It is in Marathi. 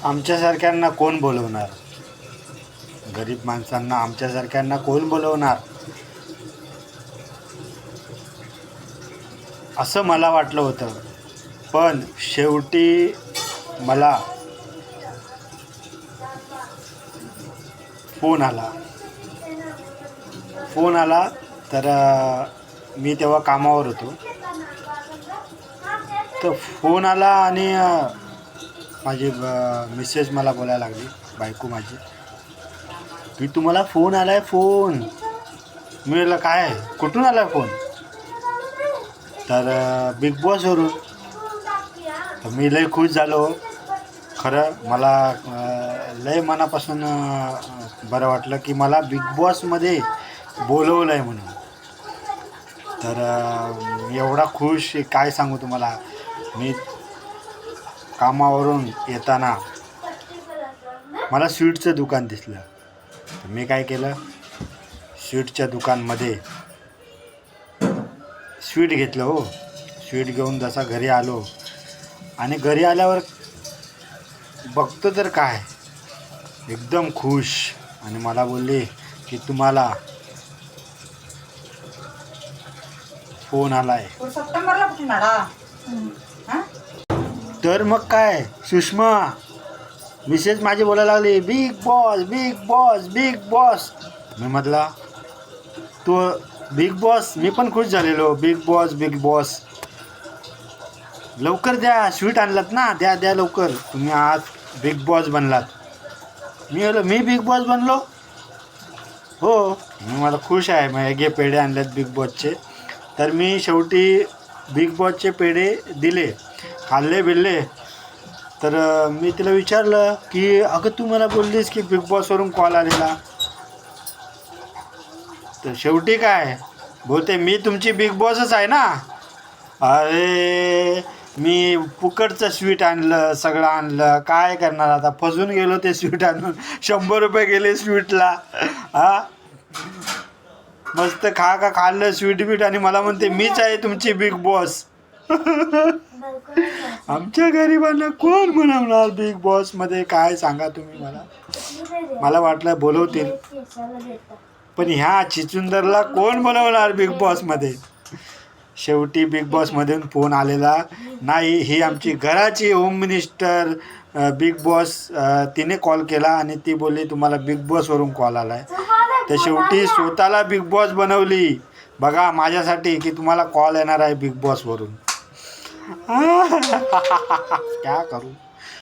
आमच्यासारख्यांना कोण बोलवणार? गरीब माणसांना आमच्यासारख्यांना कोण बोलवणार असं मला वाटलं होतं. पण शेवटी मला फोन आला. तर मी तेव्हा कामावर होतो. तर फोन आला आणि माझी मिसेस मला बोलायला लागली, बायको माझी, की तुम्हाला फोन आला आहे. फोन मी म्हटलं काय, कुठून आला आहे फोन? तर बिग बॉसवरून. तर मी लय खुश झालो. खरं मला लय मनापासून बरं वाटलं की मला बिग बॉसमध्ये बोलवलं आहे म्हणून. तर एवढा खुश काय सांगू तुम्हाला. मी कामावरून येताना मला स्वीटचं दुकान दिसलं. तर मी काय केलं, स्वीटच्या दुकानमध्ये स्वीट घेतलं. हो, स्वीट घेऊन जसा घरी आलो आणि घरी आल्यावर बघतो तर काय, एकदम खुश. आणि मला बोलले की तुम्हाला फोन आला आहे. सप्टेंबरला कुठून आला? तर मग काय, सुषमा मिसेस माझी बोलायला लागली, big boss big boss big boss. मी म्हटला तो बिग बॉस. मी पण खुश झालेलो, बिग बॉस बिग बॉस. लवकर द्या, स्वीट आणलात ना, द्या द्या लवकर. तुम्ही आज बिग बॉस बनलात. मी बिग बॉस बनलो. हो, मी मला खुश आहे. मग हे पेढे आणलेत बिग बॉसचे. तर मी शेवटी बिग बॉसचे पेढे दिले, खाल्ले बिल्ले. तर मी तिला विचारलं की अगं तू मला बोललीस की बिग बॉसवरून कॉल आलेला. तर शेवटी काय बोलते, मी तुमची बिग बॉसच आहे ना. अरे मी फुकटचं स्वीट आणलं, सगळं आणलं, काय करणार आता. फसून गेलो ते स्वीट आणून. 100 रुपये गेले स्वीटला. मस्त खाल्लं स्वीट बीट आणि मला म्हणते मीच आहे तुमची बिग बॉस. आमच्या गरिबांना कोण बनवणार बिग बॉसमध्ये, काय सांगा तुम्ही. मला वाटलं बोलवतील, पण ह्या चिचुंदरला कोण बनवणार बिग बॉसमध्ये. शेवटी बिग बॉसमधून फोन आलेला नाही. ही आमची घराची होम मिनिस्टर बिग बॉस, तिने कॉल केला आणि ती बोलली तुम्हाला बिग बॉसवरून कॉल आला आहे. तर शेवटी स्वतःला बिग बॉस बनवली बघा माझ्यासाठी, की तुम्हाला कॉल येणार आहे बिग बॉसवरून. क्या करू.